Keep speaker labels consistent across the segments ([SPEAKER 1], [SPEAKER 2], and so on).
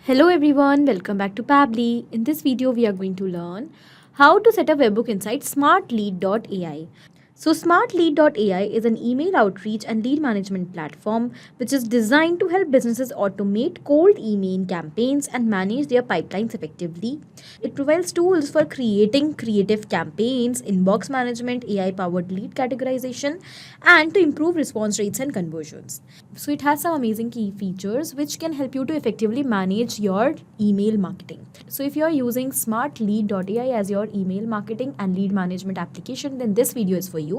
[SPEAKER 1] Hello everyone, welcome back to Pably. In this video, we are going to learn how to set a webhook inside smartlead.ai. So smartlead.ai is an email outreach and lead management platform which is designed to help businesses automate cold email campaigns and manage their pipelines effectively. It provides tools for creating creative campaigns, inbox management, AI-powered lead categorization, and to improve response rates and conversions. So it has some amazing key features which can help you to effectively manage your email marketing. So if you are using smartlead.ai as your email marketing and lead management application, then this video is for you,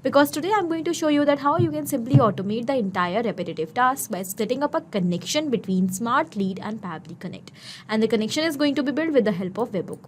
[SPEAKER 1] because today I'm going to show you that how you can simply automate the entire repetitive task by setting up a connection between SmartLead and Pably Connect. And the connection is going to be built with the help of Webhook.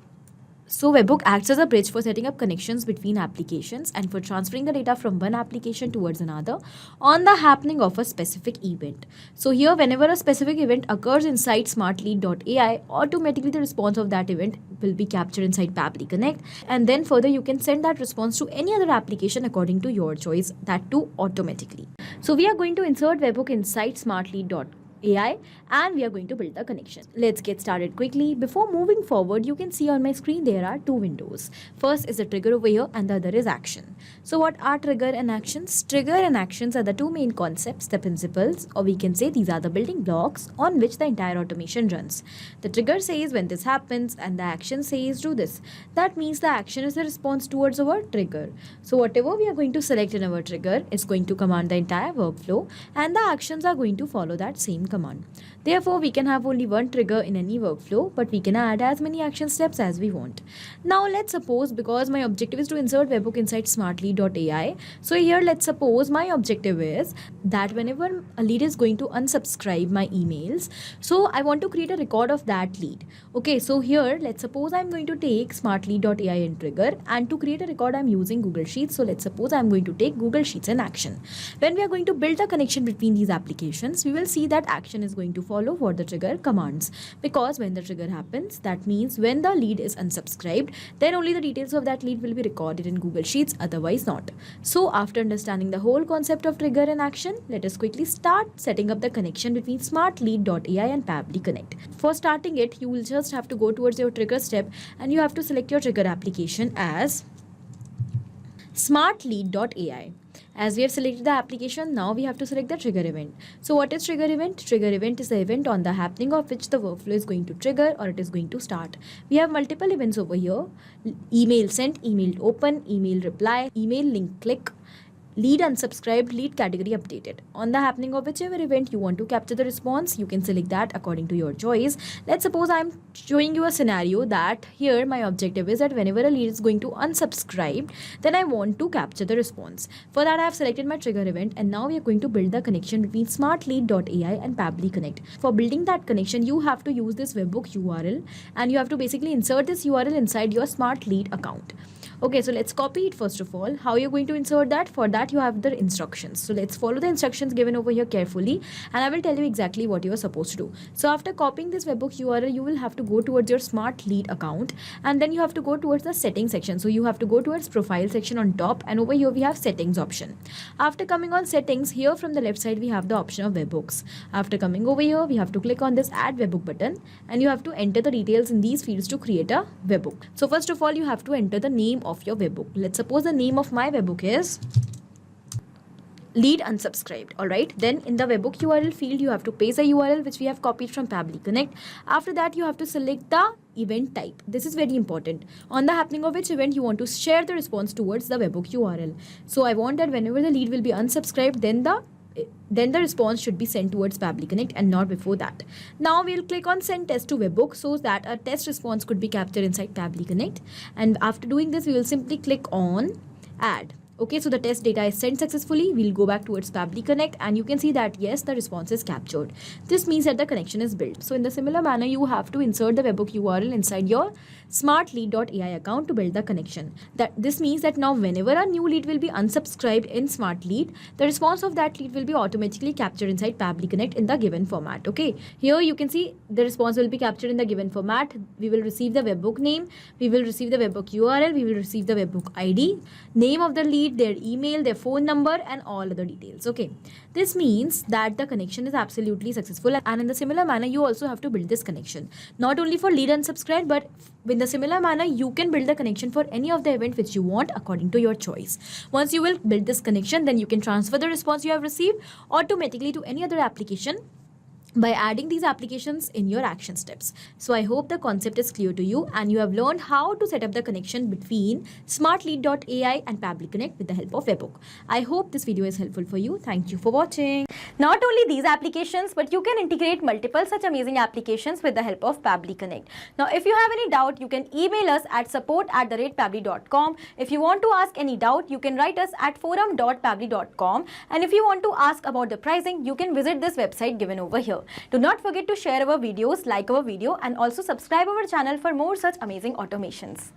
[SPEAKER 1] So Webhook acts as a bridge for setting up connections between applications and for transferring the data from one application towards another on the happening of a specific event. So here, whenever a specific event occurs inside smartlead.ai, automatically the response of that event will be captured inside Pably Connect, and then further you can send that response to any other application according to your choice, that too automatically. So we are going to insert Webhook inside smartlead.ai and we are going to build the connection. Let's get started quickly. Before moving forward, you can see on my screen there are two windows. First is the trigger over here and the other is action. So what are trigger and actions? Trigger and actions are the two main concepts, the principles, or we can say these are the building blocks on which the entire automation runs. The trigger says when this happens and the action says do this. That means the action is a response towards our trigger. So whatever we are going to select in our trigger is going to command the entire workflow, and the actions are going to follow that same command. Therefore, we can have only one trigger in any workflow, but we can add as many action steps as we want. Now, let's suppose, because my objective is to insert Webhook inside smartlead.ai. So here, let's suppose my objective is that whenever a lead is going to unsubscribe my emails, so I want to create a record of that lead. Okay, so here, let's suppose I'm going to take smartlead.ai in trigger, and to create a record, I'm using Google Sheets. So let's suppose I'm going to take Google Sheets in action. When we are going to build a connection between these applications, we will see that action is going to follow what the trigger commands, because when the trigger happens, that means when the lead is unsubscribed, then only the details of that lead will be recorded in Google Sheets, otherwise not. So after understanding the whole concept of trigger and action, let us quickly start setting up the connection between smartlead.ai and Pably Connect. For starting it, you will just have to go towards your trigger step and you have to select your trigger application as smartlead.ai. As we have selected the application, now we have to select the trigger event. So what is trigger event? Trigger event is the event on the happening of which the workflow is going to trigger or it is going to start. We have multiple events over here: email sent, email open, email reply, email link click, lead unsubscribed, lead category updated. On the happening of whichever event you want to capture the response, you can select that according to your choice. Let's suppose I'm showing you a scenario that here my objective is that whenever a lead is going to unsubscribe, then I want to capture the response. For that, I have selected my trigger event, and now we are going to build the connection between smartlead.ai and Pably Connect. For building that connection, you have to use this webhook URL, and you have to basically insert this URL inside your SmartLead account. Okay, so let's copy it first of all. How you're going to insert that? For that, you have the instructions. So let's follow the instructions given over here carefully, and I will tell you exactly what you are supposed to do. So after copying this webhook URL, you will have to go towards your SmartLead account, and then you have to go towards the settings section. So you have to go towards profile section on top, and over here we have settings option. After coming on settings, here from the left side we have the option of webhooks. After coming over here, we have to click on this add webhook button, and you have to enter the details in these fields to create a webhook. So first of all, you have to enter the name of your webhook. Let's suppose the name of my webhook is lead unsubscribed. All right, then in the webhook URL field, you have to paste the URL which we have copied from Pably Connect. After that, you have to select the event type. This is very important. On the happening of which event you want to share the response towards the webhook URL. So I want that whenever the lead will be unsubscribed, then the response should be sent towards Pably Connect and not before that. Now we'll click on send test to webhook so that a test response could be captured inside Pably Connect. And after doing this, we will simply click on add. Okay, so the test data is sent successfully. We'll go back towards Pably Connect, and you can see that yes, the response is captured. This means that the connection is built. So in the similar manner, you have to insert the webhook URL inside your smartlead.ai account to build the connection. This means that now whenever a new lead will be unsubscribed in SmartLead, the response of that lead will be automatically captured inside Pably Connect in the given format. Okay, here you can see the response will be captured in the given format. We will receive the webhook name, we will receive the webhook URL, we will receive the webhook ID, name of the lead, receipt, their email, their phone number, and all other details. Okay, this means that the connection is absolutely successful, and in the similar manner, you also have to build this connection not only for lead and subscribe, but in the similar manner, you can build the connection for any of the event which you want according to your choice. Once you will build this connection, then you can transfer the response you have received automatically to any other application by adding these applications in your action steps. So I hope the concept is clear to you and you have learned how to set up the connection between smartlead.ai and Pabbly Connect with the help of Webhook. I hope this video is helpful for you. Thank you for watching.
[SPEAKER 2] Not only these applications, but you can integrate multiple such amazing applications with the help of Pabbly Connect. Now, if you have any doubt, you can email us at support@pabbly.com. If you want to ask any doubt, you can write us at forum.pabbly.com. And if you want to ask about the pricing, you can visit this website given over here. Do not forget to share our videos, like our video, and also subscribe our channel for more such amazing automations.